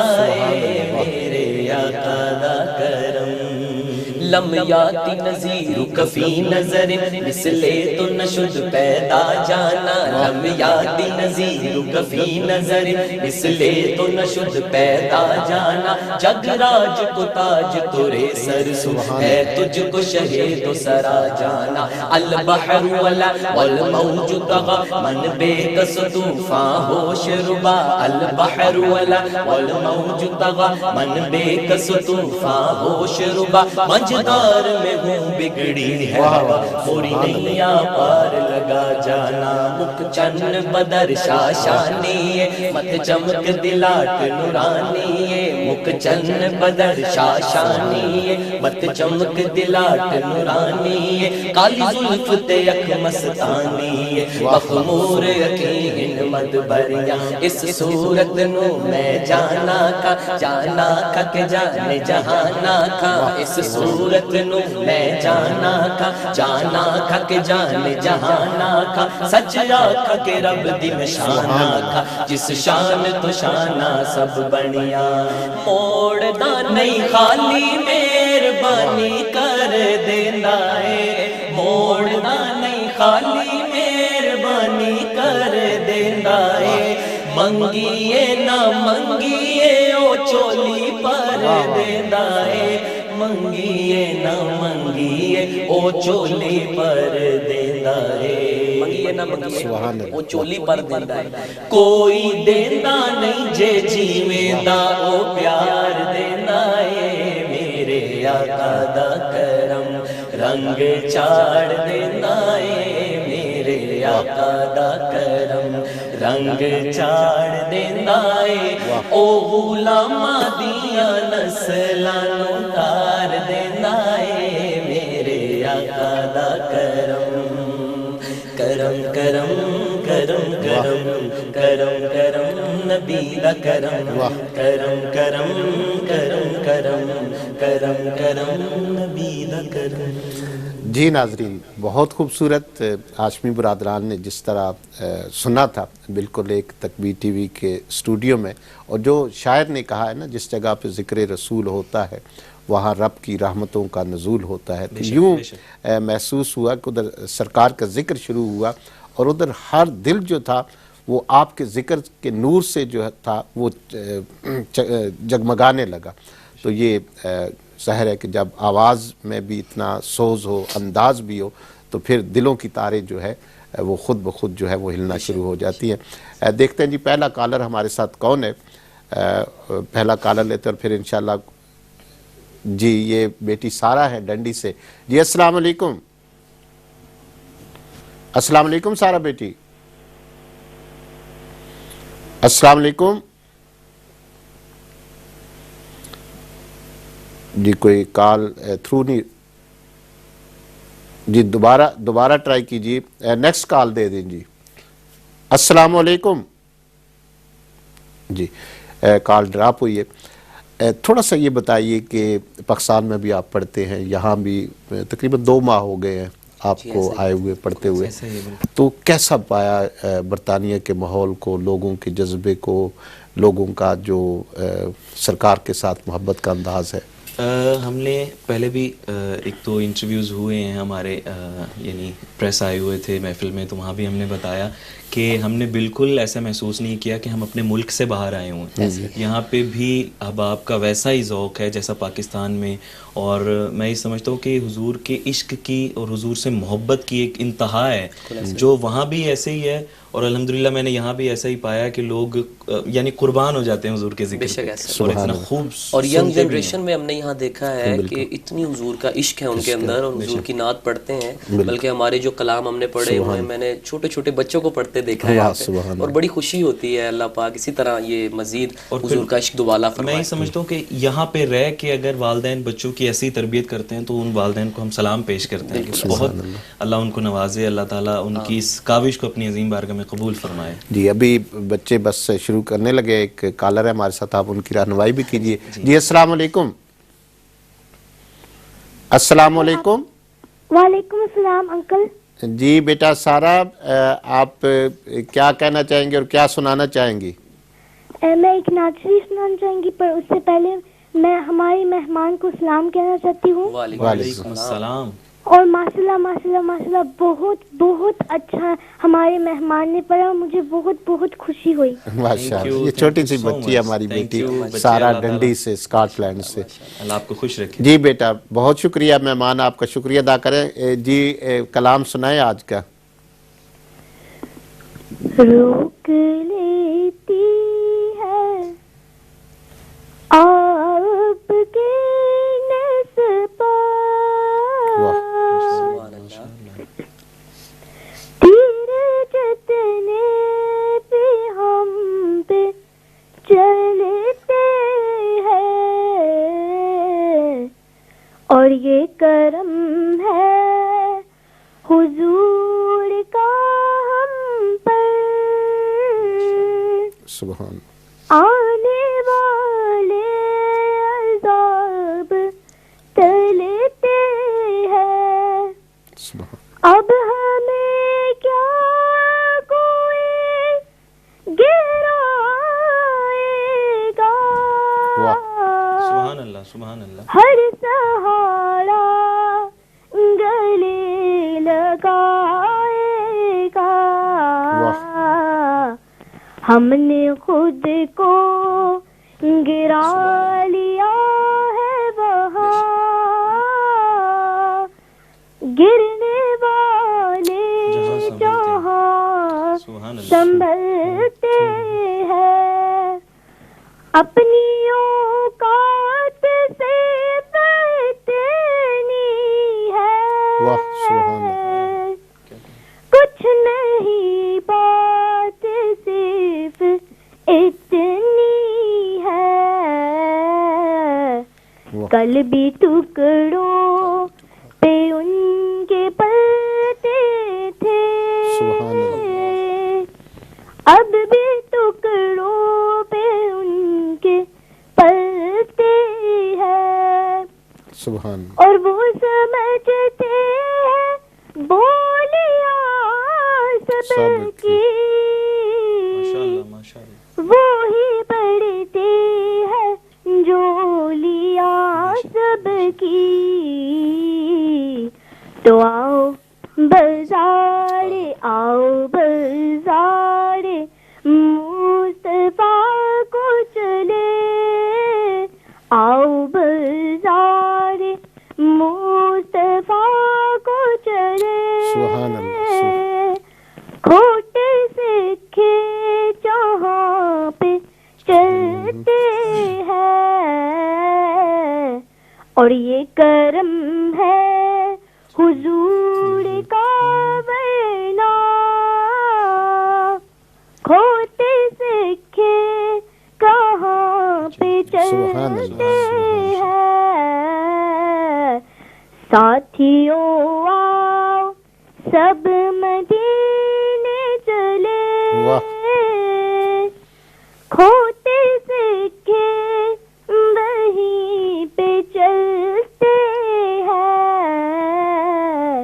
سائے میرے آقا دا کرم لم یاتی نظیر کفی نظر مثلے تو نشد پیدا جانا لم یاتی نظیر کفی نظر مثلے تو نشد پیدا جانا جگ راج کو تاج تورے سر سو ہے تجھ کو شہید و سرا جانا البحر والموج طغى من بے کس طوفان ہوش ربا البحر والموج طغى من بے کس طوفان ہوش ربا مجدار میں ہوں بگڑی ہے موری نیا پار لگا جانا مک چن بدر شاشانی مت چمک دلاٹ نورانی مک چن بدر شاشانی مت چمک دلاٹ نورانی کالی زلف تے اک مستانی مخمور یقین مدبریاں اس صورت نو میں جانا کا کہ جانے جہانا کا اس صورت نو میں جانا کا کہ جانے جہانا کا سچ آکھا کہ رب دی نشانا کا جس شان تو شانہ سب بنیا موڑ دا نہیں خالی مہربانی کر دینا ہے موڑ دا نہیں خالی مہربانی کر دینا ہے منگیے نہ منگیے او چولی پر دینا ہے منگیے نہ منگیے او چولی پر دینا ہے منگیے نہ منگیے او چولی پر دینا ہے کوئی دینا نہیں جے جیویں دا او پیار دینا ہے میرے آقا دا کرم رنگ چاڑ دینا ہے میرے آقا دا کرم رنگ چاڑ دینا ہے او غلامہ دیا نسلانوں تار دینا ہے میرے آقا دا کرم کرم کرم کرم کرم کرم کرم نبی دا کرم کرم کرم کرم کرم کرم کرم نبی دا کرم جی ناظرین، بہت خوبصورت ہاشمی برادران نے جس طرح سنا تھا بالکل ایک تکبیر ٹی وی کے اسٹوڈیو میں، اور جو شاعر نے کہا ہے نا جس جگہ پہ ذکر رسول ہوتا ہے وہاں رب کی رحمتوں کا نزول ہوتا ہے، تو یوں محسوس ہوا کہ ادھر سرکار کا ذکر شروع ہوا اور ادھر ہر دل جو تھا وہ آپ کے ذکر کے نور سے جو تھا وہ جگمگانے لگا. تو یہ ظاہر ہے کہ جب آواز میں بھی اتنا سوز ہو، انداز بھی ہو، تو پھر دلوں کی تاریں جو ہے وہ خود بخود جو ہے وہ ہلنا شروع ہو جاتی ہیں. دیکھتے ہیں جی پہلا کالر ہمارے ساتھ کون ہے. پہلا کالر لیتے اور پھر انشاءاللہ. جی یہ بیٹی سارہ ہے ڈنڈی سے. جی السلام علیکم. السلام علیکم سارہ بیٹی. السلام علیکم. جی کوئی کال تھرو نہیں. جی دوبارہ ٹرائی کیجیے. نیکسٹ کال دے دیں جی. السلام علیکم. جی کال ڈراپ ہوئی ہے. تھوڑا سا یہ بتائیے کہ پاکستان میں بھی آپ پڑھتے ہیں، یہاں بھی تقریباً 2 ماہ ہو گئے ہیں آپ کو آئے ہوئے پڑھتے ہوئے، تو کیسا پایا برطانیہ کے ماحول کو، لوگوں کے جذبے کو، لوگوں کا جو سرکار کے ساتھ محبت کا انداز ہے؟ ہم نے پہلے بھی ایک تو انٹرویوز ہوئے ہیں ہمارے، یعنی پریس آئے ہوئے تھے محفل میں، تو وہاں بھی ہم نے بتایا کہ ہم نے بالکل ایسا محسوس نہیں کیا کہ ہم اپنے ملک سے باہر آئے ہوئے ہیں. یہاں پہ بھی احباب کا ویسا ہی ذوق ہے جیسا پاکستان میں، اور میں یہ سمجھتا ہوں کہ حضور کے عشق کی اور حضور سے محبت کی ایک انتہا ہے جو وہاں بھی ایسے ہی ہے، اور الحمدللہ میں نے یہاں بھی ایسا ہی پایا کہ لوگ یعنی قربان ہو جاتے ہیں حضور کے ذکر پہ، اور اتنا خوب. اور ینگ جنریشن میں ہم نے یہاں دیکھا ہے کہ اتنی حضور کا عشق ہے ان کے اندر، اور حضور کی نعت پڑھتے ہیں. بلکہ ہمارے جو کلام ہم نے پڑھے ہوئے ہیں، میں نے چھوٹے چھوٹے بچوں کو پڑھتے دیکھا ہے یہاں پہ، اور بڑی خوشی ہوتی ہے. اللہ پاک اسی طرح یہ مزید حضور کا عشق دوبالا فرمائے. میں یہ سمجھتا ہوں کہ یہاں پہ رہ کے اگر والدین بچوں کی ایسی تربیت کرتے ہیں تو ان والدین کو ہم سلام پیش کرتے ہیں کہ بہت اللہ ان کو نوازے، اللہ تعالیٰ ان کی اس کاوش کو اپنی عظیم بارگاہ میں قبول فرمائے. جی ابھی بچے بس شروع کرنے لگے. ایک کالر ہے ہمارے ساتھ، آپ ان کی رہنمائی بھی کیجیے. جی السلام علیکم. السلام علیکم. وعلیکم السلام انکل. جی بیٹا سارہ، آپ کیا کہنا چاہیں گے اور کیا سنانا چاہیں گی؟ میں ایک نعت شریف سنانا چاہوں گی، پر اس سے پہلے میں ہماری مہمان کو سلام کہنا چاہتی ہوں. وعلیکم السلام. اور ماشاء اللہ ماشاء اللہ ماشاء اللہ بہت بہت اچھا ہمارے مہمان نے پڑھا، مجھے بہت بہت خوشی ہوئی. ماشاءاللہ. یہ چھوٹی سی بچی ہے ہماری بیٹی سارا ڈنڈی سے، اسکاٹ لینڈ سے. اللہ آپ کو خوش رکھے. جی بیٹا بہت شکریہ، مہمان آپ کا شکریہ ادا کریں. جی کلام سنائیں آج کا. روک لیتی ہے آپ کے نسبت تیرے جتنے بھی ہم پہ چلتے ہیں، اور یہ کرم ہے حضور کا ہم پر. سبحان آنے والے عذاب ٹلتے ہیں، سبحان. اب ہمیں کیا کوئی گرائے گا. سبحان اللہ سبحان اللہ. ہر سہارا گلے لگائے گا. ہم نے خود کو گرا لیا ہے وہاں، گرنے والے جہاں سنبھلتے ہیں، اپنی اوقات سے فتنی ہے، کچھ نہیں بات صرف اتنی ہے. کل بھی ٹکڑوں پہ ان کے پلتے تھے، اب بھی ٹکڑوں پہ ان کے پلتے ہیں. سبحان. اور وہ سمجھتے ہیں بولیاں سب کی، وہی پڑھتے ہیں جولیاں سب کی. تو آؤ بازارے آؤ بازارے مصطفیٰ کو چلے، آؤ بازارے مصطفیٰ کو چلے. سبحان اللہ. کھوٹے سکھے جہاں پہ چلتے ہیں، اور یہ کرم ہے حضور کا ورنہ کھوٹے سکھے کہاں پہ چلتے ہیں. ساتھیوں آؤ سب مدینے چلے، کھوتے سکھے وہیں پہ چلتے ہیں،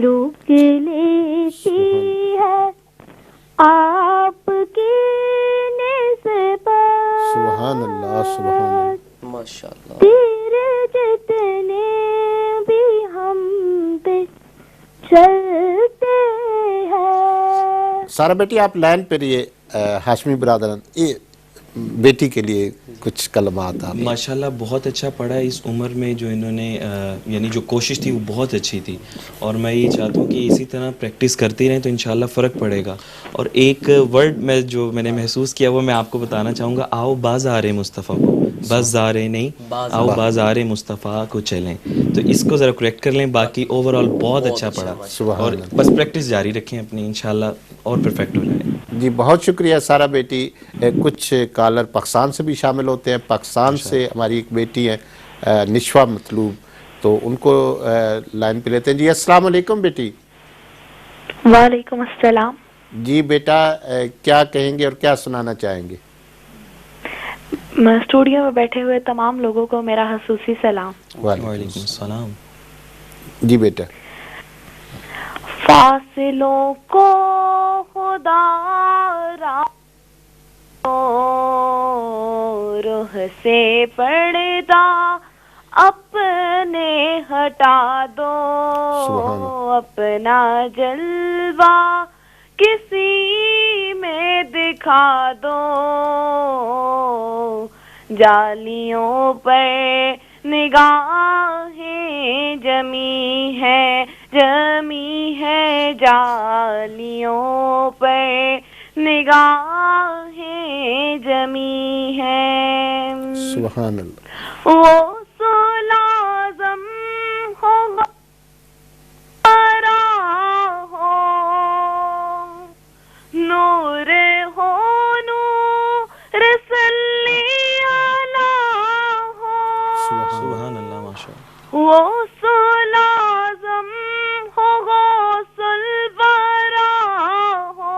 روک لیتی ہے آپ کی نسبت. سبحان اللہ سبحان اللہ. ماشاءاللہ. تیرے جتنے بھی ہم پہ چلتے ہیں. سارا بیٹی آپ لائن پہ رہیے. ہاشمی برادران یہ بیٹی کے لیے کچھ کلمات آپ. ماشاءاللہ بہت اچھا پڑھا اس عمر میں، جو انہوں نے یعنی جو کوشش تھی وہ بہت اچھی تھی، اور میں یہ چاہتا ہوں کہ اسی طرح پریکٹس کرتی رہیں تو انشاءاللہ فرق پڑے گا. اور ایک ورڈ جو میں نے محسوس کیا وہ میں آپ کو بتانا چاہوں گا. آؤ بازارے مصطفیٰ کو، بازارے نہیں، آؤ بازارے مصطفیٰ کو چلیں. تو اس کو ذرا کریکٹ کر لیں. باقی اوور آل بہت اچھا پڑھا، اور بس پریکٹس جاری رکھیں اپنی، انشاءاللہ اور پرفیکٹ ہو جائے. جی بہت شکریہ سارا بیٹی. کچھ کالر پاکستان سے بھی شامل ہوتے ہیں. پاکستان سے ہماری ایک بیٹی ہے نشوہ مطلوب، تو ان کو لائن پہ لیتے ہیں. جی السلام علیکم بیٹی. وعلیکم السلام. جی بیٹا کیا کہیں گے اور کیا سنانا چاہیں گے؟ اسٹوڈیو میں بیٹھے ہوئے تمام لوگوں کو میرا خصوصی سلام. وعلیکم السلام. جی بیٹا. فاصلوں کو خدا را روح سے پردہ اپنے ہٹا دو, اپنا جلوہ کسی میں دکھا دو, جالیوں پر نگاہیں جمی ہے جالیوں پر نگاہیں جمی ہے. سبحان اللہ. وہ سلازم ہوگا ہو, نور ہو نور صلی اللہ ہو. سبحان اللہ, ماشاء اللہ. وہ سلازم ہو غوث الورا ہو,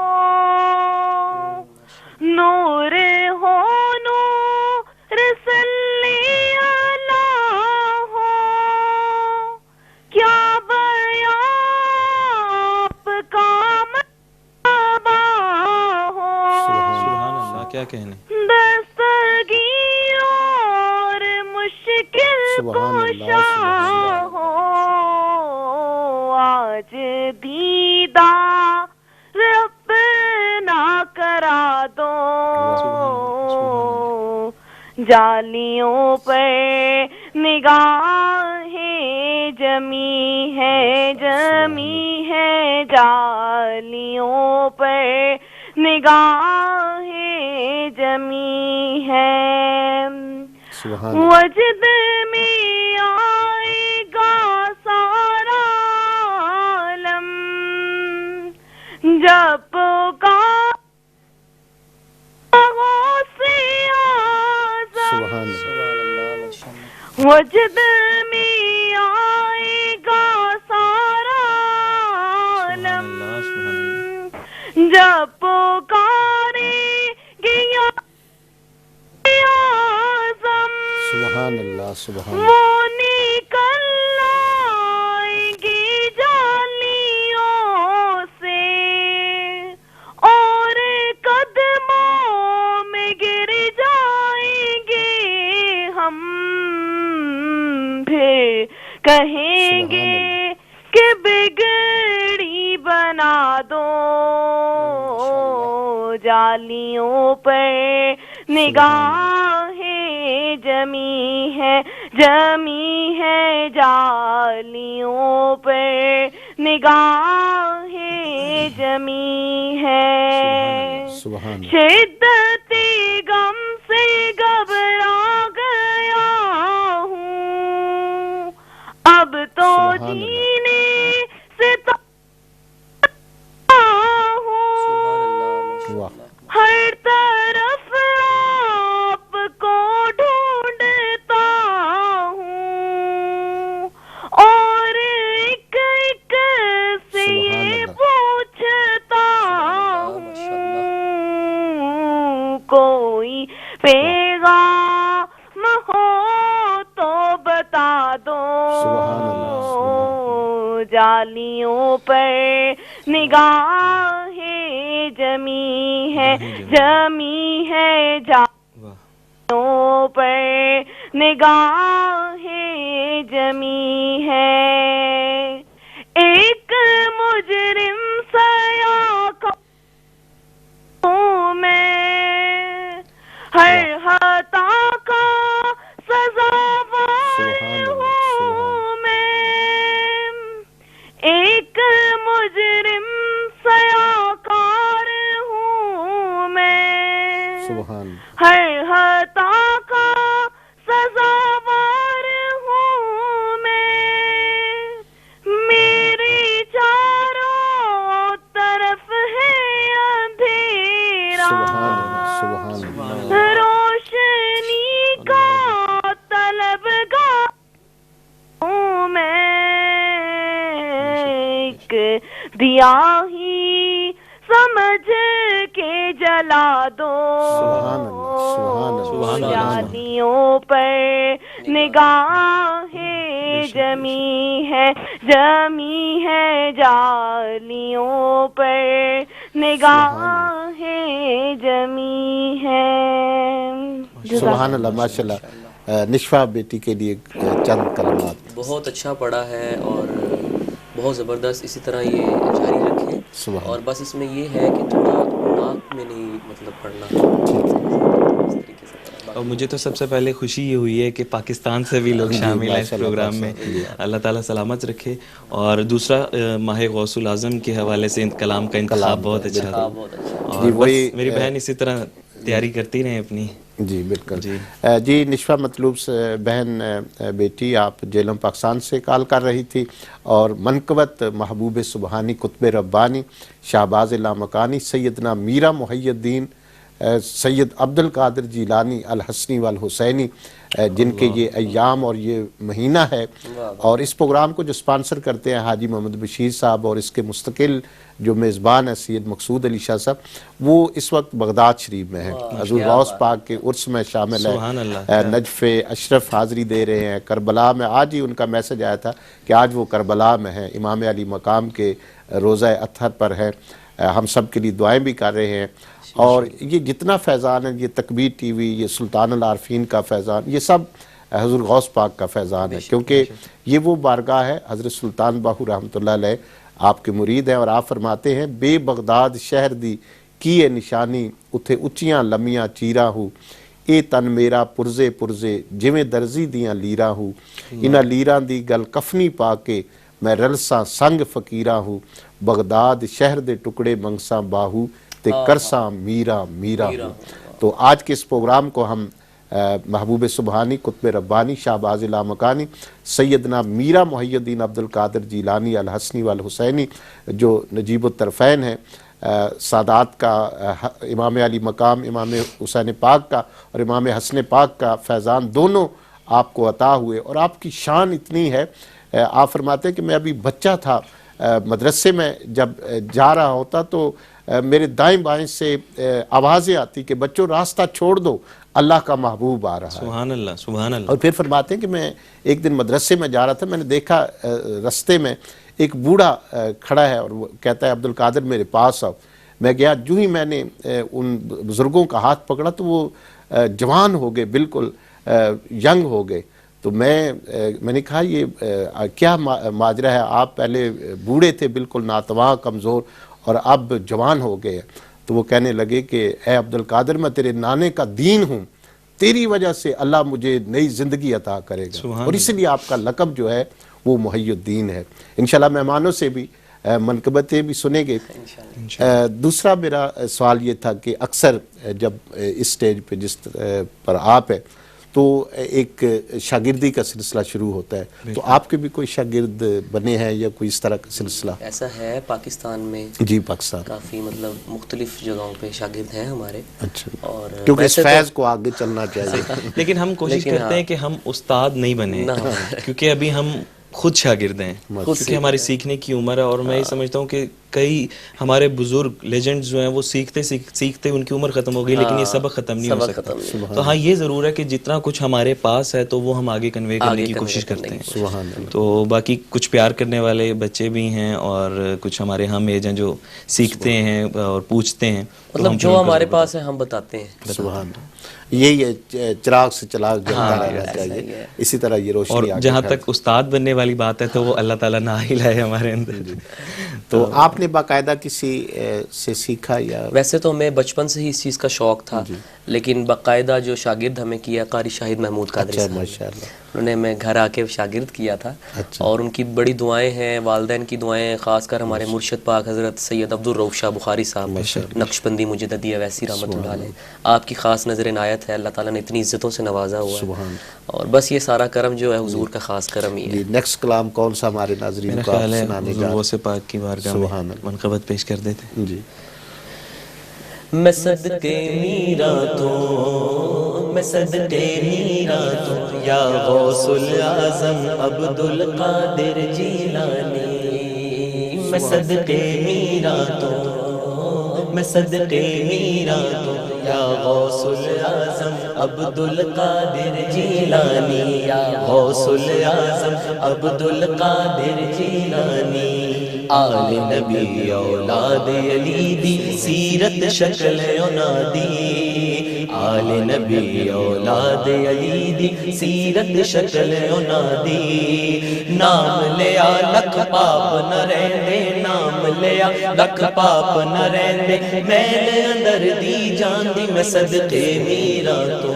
نور ہو نور صلی اللہ ہو. کیا بیان آپ کا مرتبہ ہو, سبحان اللہ, کیا کہنے. دستگیر اور مشکل کشا ہو, آج دیدار اپنا کرا دو, جالیوں پر نگاہیں جمی ہے جالیوں پر نگاہیں جمی ہے. وجد میں آئے گا سارا عالم جب پکار غوث اعظم, وجد میں آئے گا سارا عالم جب پکارے گیا سبحان اللہ. سبحان اللہ. وہ نکل آئیں گی جالیوں سے اور قدموں میں گر جائیں گے ہم, پھر کہیں گے کہ بگڑی بنا دو, جالیوں پر نگاہیں جمی ہے جالیوں پر نگاہیں جمی ہے. شدت غم سے گھبرا گیا ہوں, اب تو جینے سے ہر طرف آپ کو ڈھونڈتا ہوں, اور ایک ایک سے یہ پوچھتا ہوں, کوئی پیغام ہو تو بتا دو, جالیوں پر نگاہیں جمی ہے جالیوں پر نگاہیں جمی ہے. ایک مجرم سیاح ہوں میں, ہر خطا کا سزاوار ہوں میں, ایک مجرم سیاکار ہوں میں, ہر خطا کا سزاوار ہوں میں, میری چاروں طرف ہے اندھیرا, روشنی کا طلبگار ہوں میں, ایک دیا ہی سمجھ کے جلا دو, جالیوں پر نگاہیں جمی ہے جالیوں پر نگاہیں جمی ہے. سبحان اللہ ماشاءاللہ. نشفا بیٹی کے لیے چند کلمات. بہت اچھا پڑھا ہے اور بہت زبردست، اسی طرح یہ جاری رکھیں. اور بس اس میں یہ ہے کہ تھوڑا ناک میں نہیں مطلب پڑھنا. اس طریقے سے. اور مجھے تو سب سے پہلے خوشی یہ ہوئی ہے کہ پاکستان سے بھی لوگ شامل ہیں اس پروگرام میں. اللہ تعالیٰ سلامت رکھے. اور دوسرا ماہ غوث العظم کے حوالے سے کلام کا انتخاب بہت اچھا تھا. اور میری بہن اسی طرح تیاری کرتی رہیں اپنی. جی بالکل. جی نشفا مطلوب سے بہن بیٹی آپ جیلم پاکستان سے کال کر رہی تھی اور منقبت محبوب سبحانی قطب ربانی شہباز لامکانی سیدنا میرا محی الدین سید عبد القادر جیلانی الحسنی والحسینی جن کے یہ ایام اور یہ مہینہ ہے، اور اس پروگرام کو جو سپانسر کرتے ہیں حاجی محمد بشیر صاحب، اور اس کے مستقل جو میزبان ہے سید مقصود علی شاہ صاحب، وہ اس وقت بغداد شریف میں ہیں. حضور غوث پاک کے عرس میں شامل ہے. نجف اشرف حاضری دے رہے ہیں کربلا میں. آج ہی ان کا میسج آیا تھا کہ آج وہ کربلا میں ہیں، امام علی مقام کے روضہ اطہر پر ہے. ہم سب کے لیے دعائیں بھی کر رہے ہیں. اور یہ جتنا فیضان ہے، یہ تکبیر ٹی وی، یہ سلطان العارفین کا فیضان، یہ سب حضور غوث پاک کا فیضان ہے، کیونکہ یہ وہ بارگاہ ہے. حضرت سلطان باہو رحمۃ اللہ علیہ آپ کے مرید ہیں، اور آپ فرماتے ہیں بے بغداد شہر دی کیے نشانی اتھے اچیاں لمیاں چیرا ہوں اے تن میرا پرزے پرزے جویں درزی دیاں لیرا ہوں انہاں لیراں دی گل کفنی پا کے میں رلساں سنگ فقیرہ ہوں بغداد شہر دے ٹکڑے منگساں باہو تے کرساں میرا میرا ہوں. تو آج کے اس پروگرام کو ہم محبوب سبحانی قطب ربانی شہباز لامکانی سیدنا میرا محی الدین عبد القادر جیلانی الحسنی والحسینی جو نجیب الطرفین ہیں، سادات کا امام علی مقام امام حسین پاک کا اور امام حسن پاک کا فیضان دونوں آپ کو عطا ہوئے. اور آپ کی شان اتنی ہے، آپ فرماتے ہیں کہ میں ابھی بچہ تھا، مدرسے میں جب جا رہا ہوتا تو میرے دائیں بائیں سے آوازیں آتی کہ بچوں راستہ چھوڑ دو، اللہ کا محبوب آ رہا ہے. سبحان اللہ سبحان اللہ. اور پھر فرماتے ہیں کہ میں ایک دن مدرسے میں جا رہا تھا، میں نے دیکھا رستے میں ایک بوڑھا کھڑا ہے اور وہ کہتا ہے عبد القادر میرے پاس آؤ. میں گیا، جو ہی میں نے ان بزرگوں کا ہاتھ پکڑا تو وہ جوان ہو گئے، بالکل ینگ ہو گئے. تو میں نے کہا یہ کیا ماجرا ہے، آپ پہلے بوڑھے تھے بالکل ناتواں کمزور اور اب جوان ہو گئے. تو وہ کہنے لگے کہ اے عبد القادر میں تیرے نانے کا دین ہوں، تیری وجہ سے اللہ مجھے نئی زندگی عطا کرے گا، اور اس لیے آپ کا لقب جو ہے وہ محی الدین ہے. انشاءاللہ مہمانوں سے بھی منقبتیں بھی سنیں گے. دوسرا میرا سوال یہ تھا کہ اکثر جب اس سٹیج پہ جس پر آپ ہے تو ایک شاگردی کا سلسلہ شروع ہوتا ہے، تو آپ کے بھی کوئی شاگرد بنے ہیں یا کوئی اس طرح کا سلسلہ؟ ایسا ہے پاکستان میں. جی پاکستان کافی مطلب مختلف جگہوں پہ شاگرد ہیں ہمارے. اچھا. اور کیونکہ اس فیض کو آگے چلنا چاہیے. لیکن ہم کوشش کرتے ہیں کہ ہم استاد نہیں بنے، کیونکہ ابھی ہم خود شاگرد ہیں، کیونکہ ہماری سیکھنے کی عمر ہے. اور میں یہ سمجھتا ہوں کہ کئی ہمارے بزرگ لیجنڈز جو ہیں وہ سیکھتے ان کی عمر ختم ہو گئی، لیکن یہ سبق ختم نہیں ہو سکتا. تو ہاں یہ ضرور ہے کہ جتنا کچھ ہمارے پاس ہے تو وہ ہم آگے کنوے کرنے کی کوشش کرتے ہیں. تو باقی کچھ پیار کرنے والے بچے بھی ہیں اور کچھ ہمارے ہم ایج ہیں جو سیکھتے ہیں اور پوچھتے ہیں. مطلب جو ہمارے پاس ہے ہم بتاتے ہیں. سبحان اللہ. یہی چراغ سے چراغ جلتا رہنا چاہیے، اسی طرح یہ روشنی. اور جہاں تک استاد بننے والی بات ہے تو وہ اللہ تعالیٰ نہ ہی لائے ہمارے اندر. تو آپ نے باقاعدہ کسی سے سیکھا یا؟ ویسے تو ہمیں بچپن سے ہی اس چیز کا شوق تھا، لیکن باقاعدہ جو شاگرد ہمیں کیا قاری شاہد محمود قادری صاحب، ماشاءاللہ انہوں نے ہمیں گھر آ کے شاگرد کیا تھا. اور ان کی بڑی دعائیں ہیں، والدین کی دعائیں، خاص کر ہمارے مرشد پاک حضرت سید عبدالرؤف شاہ بخاری صاحب نقشبندی مجددی ویسی رحمۃ اللہ علیہ، آپ کی خاص نظر عنایت ہے. اللہ تعالیٰ نے اتنی عزتوں سے نوازا ہوا ہے، اور بس یہ سارا کرم جو ہے حضور کا خاص کرم ہی ہے. نیکسٹ کلام کون سا ہمارے ناظرین کو آپ سنانے گا؟ غوث پاک کی بارگاہ میں منقبت پیش کر دیتے. جی. میں صدقے میرا تو، میں صدقے میرا تو یا غوث العظم عبد القادر جیلانی. میں صدقے میرا تو، میں صدقے میرا تو یا غوث العظم عبد القادر جیلانی. یا غوث العظم عبد القادر جیلانی. آل نبی اولاد علی دی سیرت شکل انادی. آل نبی اولاد علی دی سیرت شکل انہاں دی نام لیا لکھ پاپ نہ رہندے نام لیا لکھ پاپ نہ رہندے میل اندر دی جان دی میں صدقے میرا تو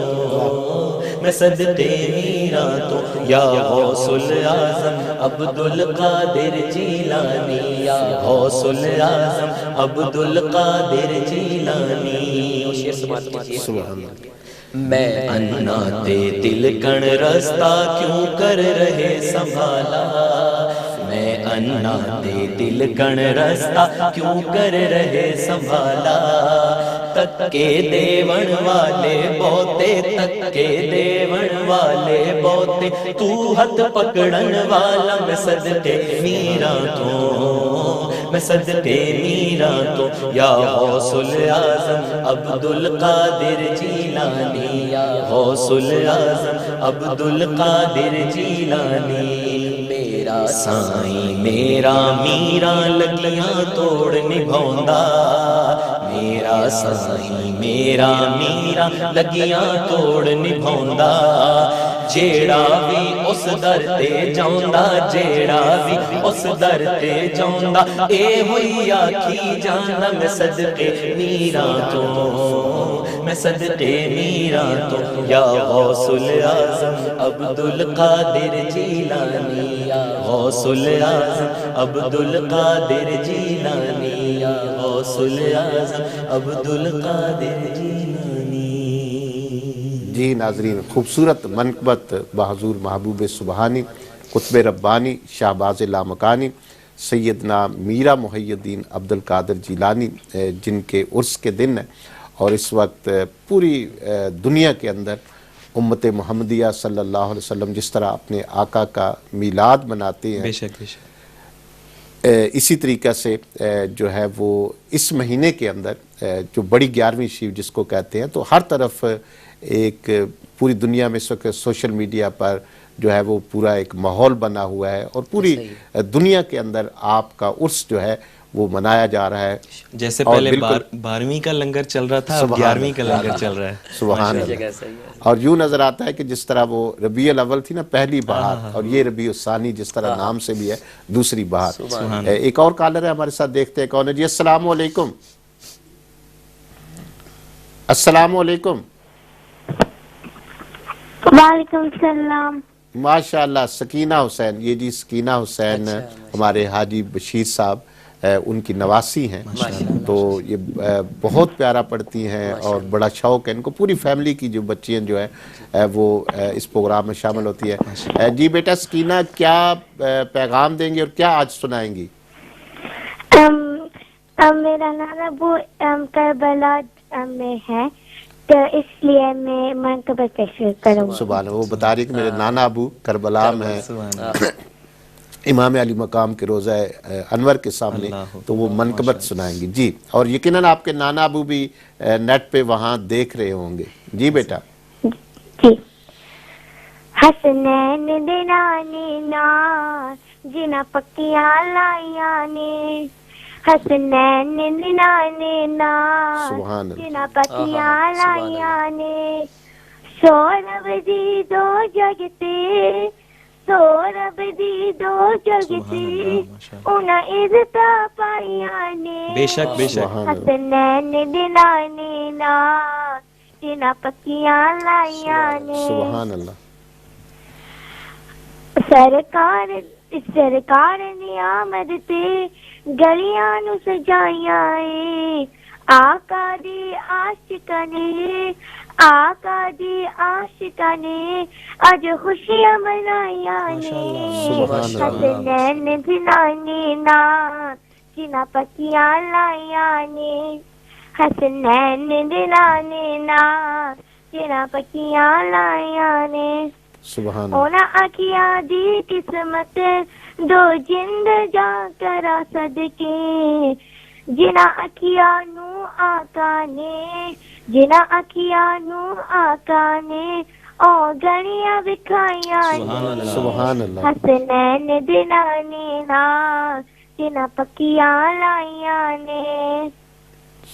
میں صدقے میرا تو یا غوث الاعظم عبد القادر جیلانی یا غوث الاعظم عبد القادر جیلانی اور شعر سماعت کیجئے میں انا تے دل کن رستہ کیوں کر رہے سنبھالا میں انا تے دل کن رستہ کیوں کر رہے سنبھالا تکے دیون والے بہتے تکے دیون والے بہتے تو ہاتھ پکڑن والا میں صدقے میرا تو میں صدقے میرا تو یا غوث الاعظم عبد القادر جیلانی یا غوث الاعظم عبد القادر جیلانی میرا سائیں میرا میرا لگیاں توڑ نبھوندا میرا سائیں میرا میرا لگیاں توڑ نبھوندا جیڑا بھی اس در تے جاوندا جیڑا بھی اس در تے جاوندا اے ہوئی آکھی جاندا میں صدقے میرا تو میں صدقے میرا تو یا غوث الاعظم عبد القادر جیلانی یا غوث الاعظم عبد القادر جیلانی یا غوث الاعظم عبد القادر جیلانی. جی ناظرین، خوبصورت منقبت بحضور محبوب سبحانی قطب ربانی شہباز لامکانی سیدنا میرا محی الدین عبد القادر جیلانی جن کے عرس کے دن ہے، اور اس وقت پوری دنیا کے اندر امت محمدیہ صلی اللہ علیہ وسلم جس طرح اپنے آقا کا میلاد مناتے ہیں، بے شک بے شک اسی طریقہ سے جو ہے وہ اس مہینے کے اندر جو بڑی 11ویں شیو جس کو کہتے ہیں، تو ہر طرف ایک پوری دنیا میں اس وقت سوشل میڈیا پر جو ہے وہ پورا ایک ماحول بنا ہوا ہے، اور پوری دنیا کے اندر آپ کا عرس جو ہے وہ منایا جا رہا ہے. جیسے پہلے 12ویں کا لنگر چل رہا تھا، اب 11ویں کا لنگر چل رہا ہے. سبحان اللہ. اور یوں نظر آتا ہے کہ جس طرح وہ ربیع الاول تھی نا پہلی بہار، اور یہ ربیع الثانی جس طرح نام سے بھی ہے دوسری بہار. ایک اور کالر ہے ہمارے ساتھ، دیکھتے ہیں کون ہے. جی السلام علیکم. السلام علیکم. وعلیکم السلام. ماشاءاللہ سکینہ حسین، یہ جی سکینہ حسین ہمارے حاجی بشیر صاحب ان کی نواسی ہیں، تو یہ بہت پیارا پڑھتی ہیں اور بڑا شوق ہے ان کو. پوری فیملی کی جو بچیاں جو ہے وہ اس پروگرام میں شامل ہوتی ہے. جی بیٹا سکینہ، کیا پیغام دیں گے اور کیا آج سنائیں گی؟ میرا نانا ابو کربلا میں ہے، تو اس لیے میں منقبت پیش کروں. سبحان اللہ. وہ بتا رہی کہ میرے نانا ابو کربلا میں ہیں، امام علی مقام کے روضہ انور کے سامنے، تو وہ منقبت سنائیں گی. جی، اور یقیناً آپ کے نانا ابو بھی نیٹ پہ وہاں دیکھ رہے ہوں گے. جی بیٹا. جی. حسنین دنانی نا جنا پکیاں لائیاں نے، حسنین دنانی نا جنا پکیاں لائیاں نے، سورب دی دو جگتے سورب دی دو جگتے انہاں عزت پائیاں نے. بے شک بے شک. حسنین دنانی نا جنا پکیاں لائیاں نے. سبحان اللہ. سرکار نے آمد تے گلیاں نو سجائیاں اے، آقا دی عاشقاں نے آقا دی عاشقاں نے اج خوشیاں منائیاں نے. حسنین دنانی نا جنا پکیاں لائیاں نے، حسنین دنانی نا جنا پکیاں لائیاں نے. سبحان اونا آکیا دی قسمت دو جند جا کرا صدقے، جنا آکیا نو آقا نے جنا آکیا نو آقا نے او گھڑیاں بکھائیاں نے. سبحان اللہ. حسنین دنانی نا جنا پکیاں لائیاں نے.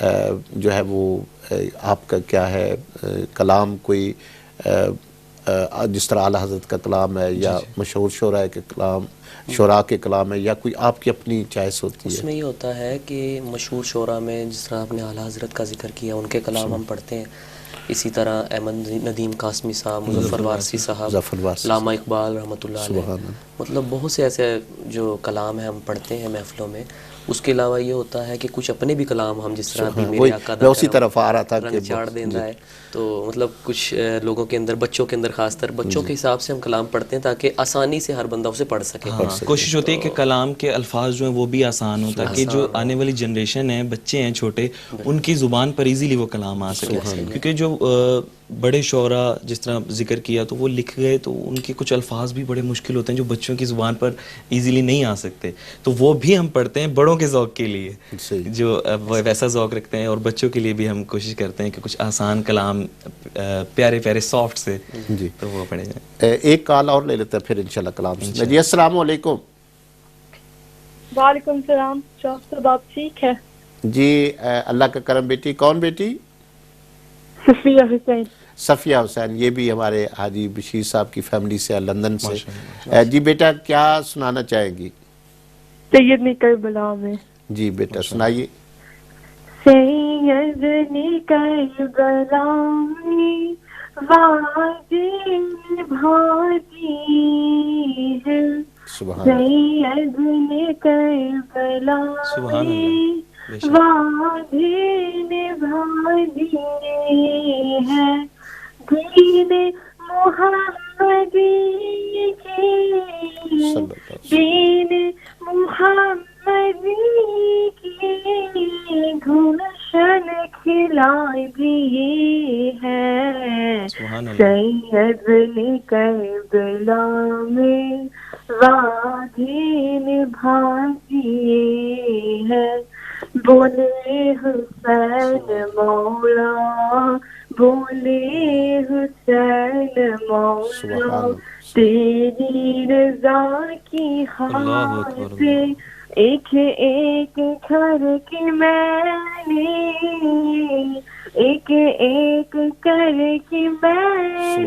جو ہے وہ آپ کا کیا ہے کلام کوئی جس طرح اعلیٰ حضرت کا کلام ہے یا مشہور شعراء کے کلام شعراء کے کلام ہے یا کوئی آپ کی اپنی چوائس ہوتی ہے؟ اس میں یہ ہوتا ہے کہ مشہور شعراء میں جس طرح آپ نے اعلیٰ حضرت کا ذکر کیا ان کے کلام ہم پڑھتے ہیں، اسی طرح احمد ندیم قاسمی صاحب، مظفر وارثی صاحب، علامہ اقبال رحمۃ اللہ علیہ، مطلب بہت سے ایسے جو کلام ہیں ہم پڑھتے ہیں محفلوں میں۔ اس کے علاوہ یہ ہوتا ہے کہ کچھ اپنے بھی کلام ہم جس طرح ابھی میرے آقا میں اسی طرف آ رہا تھا کہ رنگ چاڑ دینا ہے، تو مطلب کچھ لوگوں کے اندر، بچوں کے اندر خاص طر بچوں کے حساب سے ہم کلام پڑھتے ہیں تاکہ آسانی سے ہر بندہ اسے پڑھ سکے۔ کوشش ہوتی ہے کہ کلام کے الفاظ جو ہیں وہ بھی آسان ہو تاکہ جو آنے والی جنریشن ہے، بچے ہیں چھوٹے، ان کی زبان پر ایزیلی وہ کلام آ سکے، کیونکہ جو بڑے شعراء جس طرح ذکر کیا تو وہ لکھ گئے تو ان کے کچھ الفاظ بھی بڑے مشکل ہوتے ہیں جو بچوں کی زبان پر ایزیلی نہیں آ سکتے، تو وہ بھی ہم پڑھتے ہیں بڑوں کے ذوق کے لیے جو ویسا ذوق رکھتے ہیں، اور بچوں کے لیے بھی ہم کوشش کرتے ہیں کہ کچھ آسان کلام پیارے پیارے سافٹ سے تو وہ پڑھے جائیں۔ ایک کال اور لے لیتے ہیں پھر انشاءاللہ کلام سے۔ جی السلام علیکم۔ وعلیکم السلام، شاہ صاحب آپ ٹھیک ہے؟ جی اللہ کا کرم۔ بیٹی کون بیٹی؟ صفیہ حسین۔ صفیہ حسین، یہ بھی ہمارے حاجی بشیر صاحب کی فیملی سے، لندن سے۔ جی بیٹا کیا سنانا چاہیں گی؟ سیدنی کربلا میں۔ جی بیٹا سنائیے۔ سیدنی کربلا میں وعدے نبھاتی ہے، سیدنی کربلا میں وعدے نبھاتی ہے، دین محمدی کی، دین محمدی کی گلشن کھلائی دی ہے، سیدنی کربلا میں وعدے نبھاتی ہے، بولے حسین مولا، بولے حسین مولا، تیری رضا کی خاطر ایک ایک کر کے میں نے، ایک ایک کر کے میں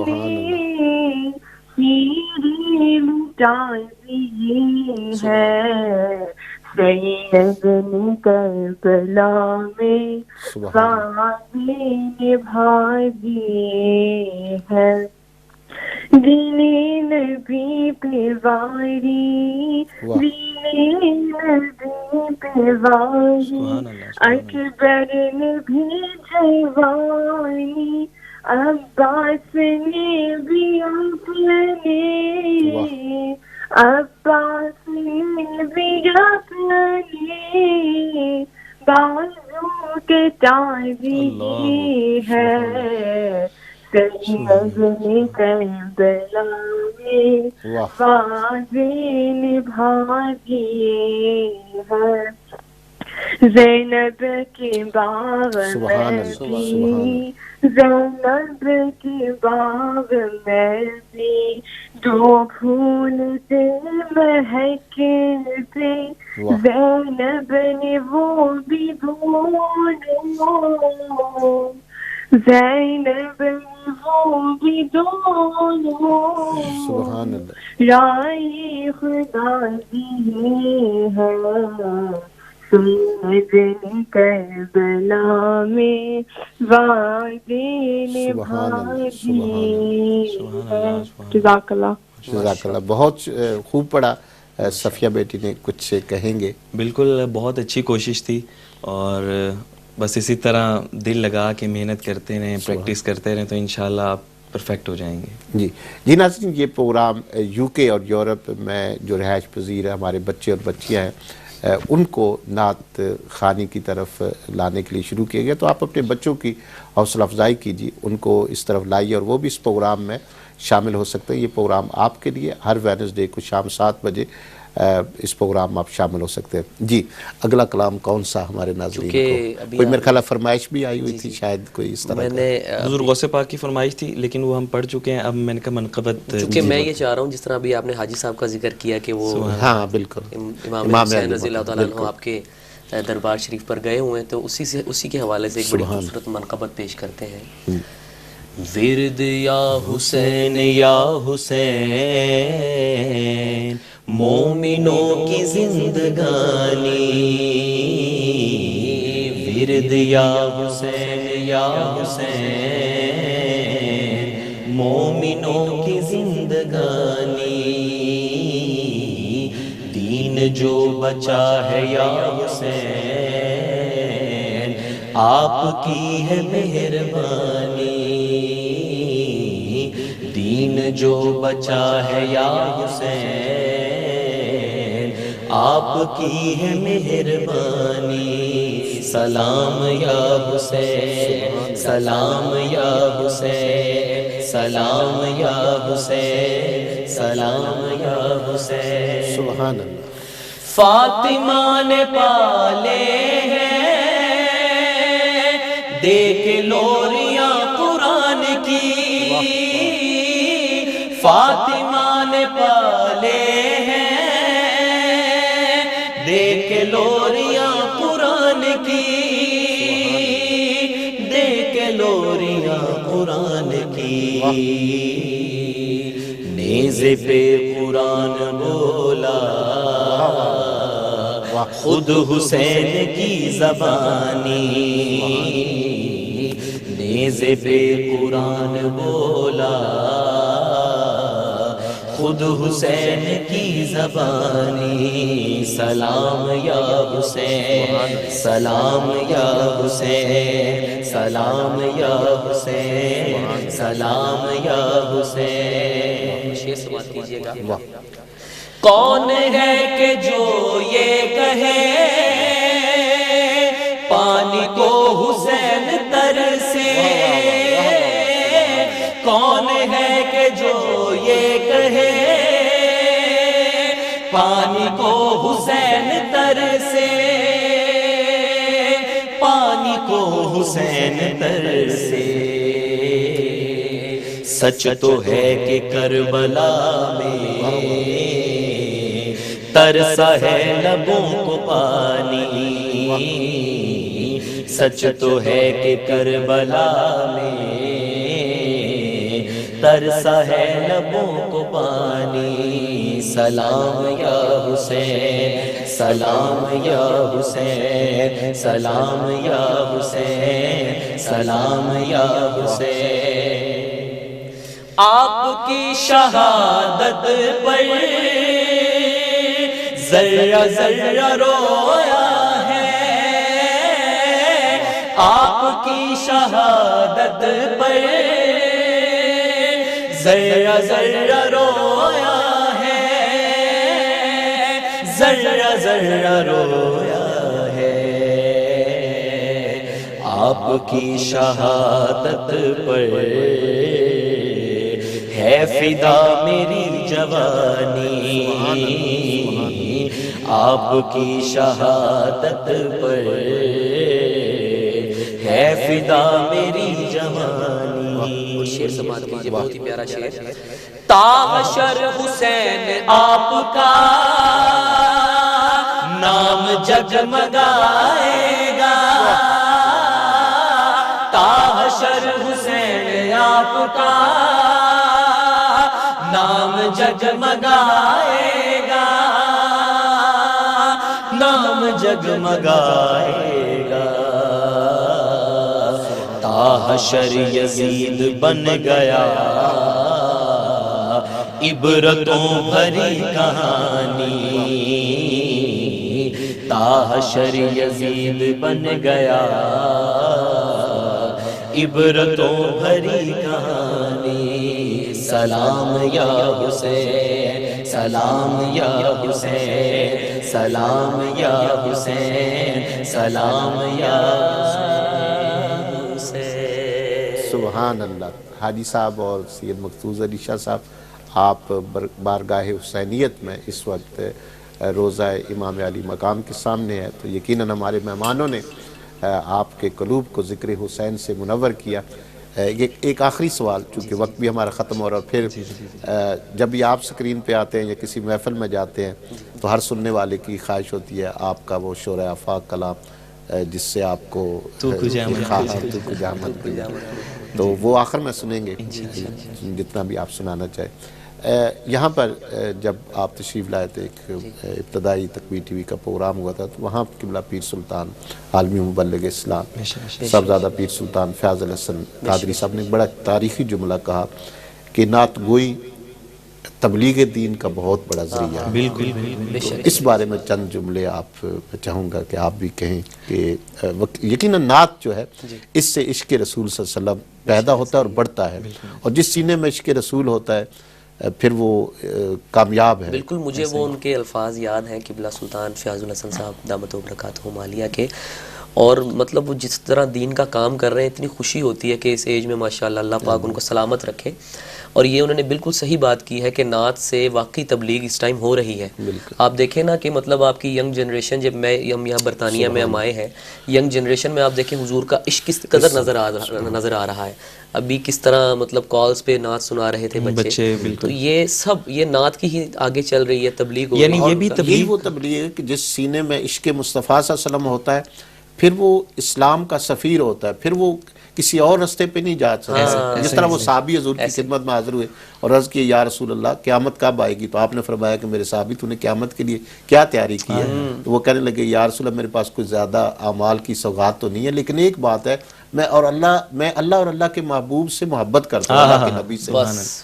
نے ہیرے مٹا دیے ہے، سیدنی کربلا میں وعدے نبھا دیے ہے، دین نبی پہ واری، دین نبی پہ واری، اکبر نے بھی جوانی، عباس نے بھی اپنے، عباس نے بھی اپنے بازو کے تازی ہے، سیدنی کربلا میں وعدے نبھا دیے ہے، زینب کے باغ میں بھی، زینب کے باغ میں بھی دو پھول سے مہکتے، زینب نے وہ بھی دونوں، زینب نے وہ بھی دونوں رائے خدا دیے ہیں، سیدنی کربلا میں وعدے نبھا دیے ہیں۔ جزاک اللہ۔ جزاک اللہ، بہت خوب پڑھا۔ صفیہ بیٹی نے کچھ کہیں گے؟ بالکل، بہت اچھی کوشش تھی، اور بس اسی طرح دل لگا کے محنت کرتے رہیں، پریکٹس کرتے رہیں تو انشاءاللہ آپ پرفیکٹ ہو جائیں گے۔ جی ناظرین، یہ پروگرام یو کے اور یورپ میں جو رہائش پذیر ہے ہمارے بچے اور بچیاں ہیں، ان کو نعت خوانی کی طرف لانے کے لیے شروع کیا گیا، تو آپ اپنے بچوں کی حوصلہ افزائی کیجیے، ان کو اس طرف لائیے اور وہ بھی اس پروگرام میں شامل ہو سکتے ہیں۔ یہ پروگرام آپ کے لیے ہر ویڈنسڈے کو شام 7 بجے اس پروگرام میں آپ شامل ہو سکتے ہیں۔ جی اگلا کلام کون سا ہمارے ناظرین کو؟ کوئی میرے خیال فرمائش بھی آئی ہوئی تھی شاید کوئی اس طرح حضور غوث پاک کی فرمائش تھی، لیکن وہ ہم پڑھ چکے ہیں، اب میں نے کہا منقبت، چونکہ میں یہ چاہ رہا ہوں جس طرح ابھی آپ نے حاجی صاحب کا ذکر کیا کہ وہ ہاں بالکل امام حسین رضی اللہ تعالیٰ عنہ آپ کے دربار شریف پر گئے ہوئے ہیں، تو اسی کے حوالے سے ایک بڑی خوبصورت منقبت پیش کرتے ہیں. ورد یا حسین یا حسین مومنوں کی زندگانی، ورد یا حسین یا حسین مومنوں کی زندگانی، دین جو بچا ہے یا حسین آپ کی ہے مہربانی، دین جو بچا ہے یا حسین آپ کی ہے مہربانی. سلام یا حسین سلام یا حسین سلام یا حسین سلام یا حسین. سبحان اللہ. فاطمہ نے پالے ہیں دیکھ لوریاں قرآن کی، فاطمہ نے پالے ہیں دیکھ لوریاں قرآن کی، دیکھ لوریاں قرآن کی. نیزے پہ قرآن بولا خود حسین کی زبانی، نیزے پہ قرآن بولا خود حسین کی زبانی. سلام یا حسین سلام یا حسین سلام یا حسین سلام یا حسین. شعر سماعت کیجیے گا. کون ہے کہ جو یہ کہے پانی کو حسین ترسے، کون ہے کہ جو یہ کہے پانی کو حسین ترسے، پانی کو حسین ترسے. سچ تو ہے کہ کربلا میں ترسا ہے لبوں کو پانی، سچ تو ہے کہ کربلا میں ترسا ہے لبوں کو پانی. سلام یا حسین سلام یا حسین سلام یا حسین سلام یا حسین. آپ کی شہادت پر ذرہ ذرہ رویا ہے، آپ کی شہادت پر ذرہ ذرہ رویا ہے، ذرہ ذرہ رویا ہے. آپ کی شہادت پر ہے فدا میری جوانی، آپ کی شہادت پر ہے فدا میری جوانی. شعر سماعت کیجیے، بہت ہی پیارا شعر. تا حشر حسین آپ کا نام جگمگائے گا، تا حشر حسین آپ کا نام جگمگائے گا، نام جگمگائے گا. تا حشر یزید بن گیا عبرتوں بھری کہانی، تا حشر یزید بن گیا عبرتوں بھری کہانی. سلام یا حسین سلام یا حسین سلام یا حسین سلام یا حسین. سبحان اللہ. حاجی صاحب اور سید مقصود علی شاہ صاحب، آپ بارگاہ حسینیت میں اس وقت روضہ امام علی مقام کے سامنے ہے، تو یقیناً ہمارے مہمانوں نے آپ کے قلوب کو ذکر حسین سے منور کیا. ایک آخری سوال، چونکہ وقت بھی ہمارا ختم ہو رہا ہے، پھر جب بھی آپ سکرین پہ آتے ہیں یا کسی محفل میں جاتے ہیں تو ہر سننے والے کی خواہش ہوتی ہے آپ کا وہ شعر آفاق کلام جس سے آپ کو تو وہ آخر میں سنیں گے جتنا بھی آپ سنانا چاہیں۔ یہاں پر جب آپ تشریف لائے تھے، ایک ابتدائی تقوی ٹی وی کا پروگرام ہوا تھا، تو وہاں قبلہ پیر سلطان عالمی مبلغ اسلام صاحبزادہ پیر سلطان فیاض الحسن قادری صاحب نے بڑا تاریخی جملہ کہا کہ نعت گوئی تبلیغ دین کا بہت بڑا ذریعہ ہے۔ بالکل اس بارے میں چند جملے آپ چاہوں گا کہ آپ بھی کہیں کہ یقیناً نعت جو ہے اس سے عشق رسول صلی اللہ علیہ وسلم پیدا ہوتا ہے اور بڑھتا ہے، اور جس سینے میں عشق رسول ہوتا ہے پھر وہ کامیاب ہے۔ بالکل، مجھے وہ ان کے الفاظ یاد ہیں قبلہ سلطان فیاض الحسن صاحب دامت برکاتہ عالیہ کے، اور مطلب وہ جس طرح دین کا کام کر رہے ہیں اتنی خوشی ہوتی ہے کہ اس ایج میں ماشاءاللہ اللہ پاک ان کو سلامت رکھے۔ اور یہ انہوں نے بالکل صحیح بات کی ہے کہ نعت سے واقعی تبلیغ اس ٹائم ہو رہی ہے۔ آپ دیکھیں نا کہ مطلب آپ کی ینگ جنریشن، جب ہم یہاں برطانیہ میں ہم آئے ہیں، ینگ جنریشن میں آپ دیکھیں حضور کا عشق کس قدر نظر آ رہا ہے۔ ابھی کس طرح مطلب کالز پہ نعت سنا رہے تھے بچے، تو یہ سب یہ نعت کی ہی آگے چل رہی ہے، تبلیغ، یعنی یہ بھی یہی وہ تبلیغ ہے کہ جس سینے میں عشق مصطفیٰ صلی اللہ علیہ وسلم ہوتا ہے پھر وہ اسلام کا سفیر ہوتا ہے، پھر وہ کسی اور رستے پہ نہیں جا سکتا۔ جس طرح وہ صحابی حضور کی خدمت میں حاضر ہوئے اور عرض کیا یا رسول اللہ قیامت کب آئے گی؟ تو آپ نے فرمایا کہ میرے صحابی تو نے قیامت کے لیے کیا تیاری کی ہے؟ تو وہ کہنے لگے یا رسول اللہ میرے پاس کوئی زیادہ اعمال کی سوغات تو نہیں ہے، لیکن ایک بات ہے میں اللہ اور اللہ کے محبوب سے محبت کرتا ہوں، اللہ کے نبی سے۔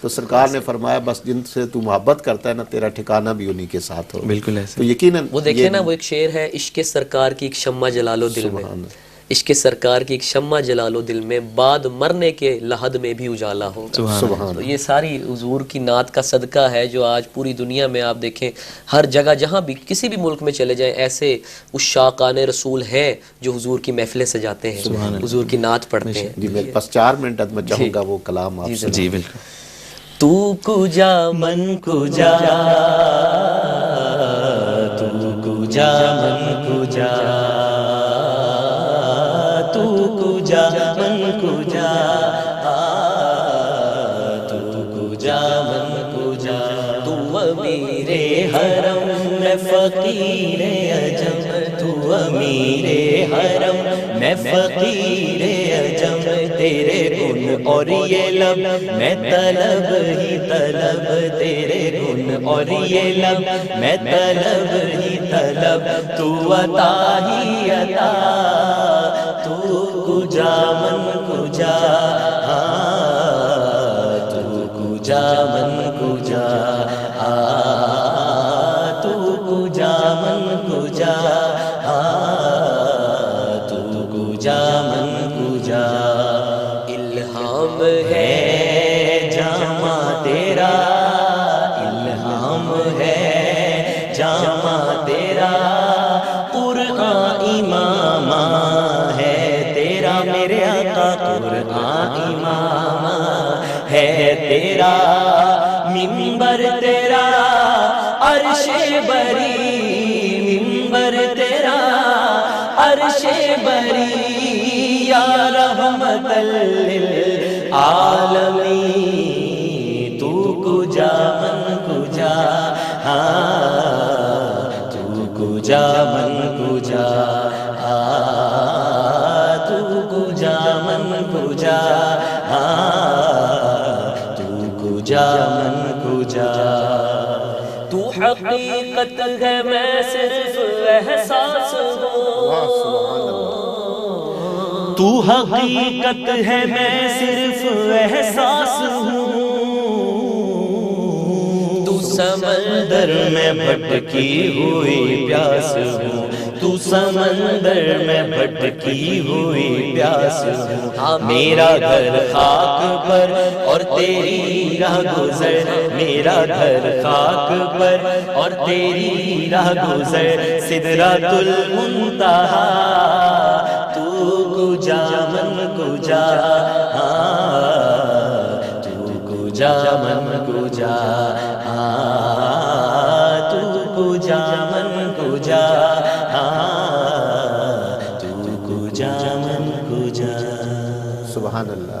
تو سرکار نے فرمایا بس جن سے تو محبت کرتا ہے نا تیرا ٹھکانہ بھی انہی کے ساتھ ہو۔ بالکل ایسے تو یقیناً وہ دیکھیں نا، وہ ایک شعر ہے، عشق سرکار کی ایک شمع جلالو دل میں، عشق سرکار کی ایک شمع جلالو دل میں، بعد مرنے کے لحد میں بھی اجالا ہوگا۔ تو یہ ساری حضور کی نعت کا صدقہ ہے جو آج پوری دنیا میں آپ دیکھیں ہر جگہ جہاں بھی کسی بھی ملک میں چلے جائیں ایسے عشاقان رسول ہیں جو حضور کی محفلیں سجاتے ہیں، حضور کی نعت پڑھتے ہیں۔ جی میرے پاس 4 منٹ میں چاہوں گا وہ کلام آپ سے۔ جی بالکل۔ تو کجا من کجا، تو کجا من کجا، تو کجا من کجا، تو کجا من کجا، تو امیر حرم میں فقیر عجم، تو امیر حرم میں فقیر عجم، تیرے گن اور یہ لب میں طلب ہی طلب، تیرے گن اور یہ لب میں طلب ہی طلب، تو عطا ہی عطا، تو کجا من کجا، تو کجا من کجا، تو کجا من کجا، تو کجا من کجا، الہام ہے جامع تیرا، الہام ہے جامع تیرا، قرآن امام ہے تیرا، میرے آقا قرآن امام ہے تیرا، منبر تیرا عرش بری، منبر تیرا عرش بری، یا رحمت للعالمین، تو کجا من کجا، تو کجا من کجا، تو کجا من کجا، تو کجا من کجا، تو حقیقت ہے میں صرف احساس ہوں، تو حقیقت ہے میں صرف احساس ہوں، تو سمندر میں بھٹکی ہوئی پیاس ہوں، تو سمندر میں بھٹکی ہوئی پیاس ہوں، میرا گھر خاک پر اور تیری راہ گزر، میرا گھر خاک پر اور تیری راہ گزر، سدرۃ المنتہا، تو کجا من کجا، تو کجا من کجا، تو کجا من کجا، تو کجا من کجا۔ سبحان اللہ۔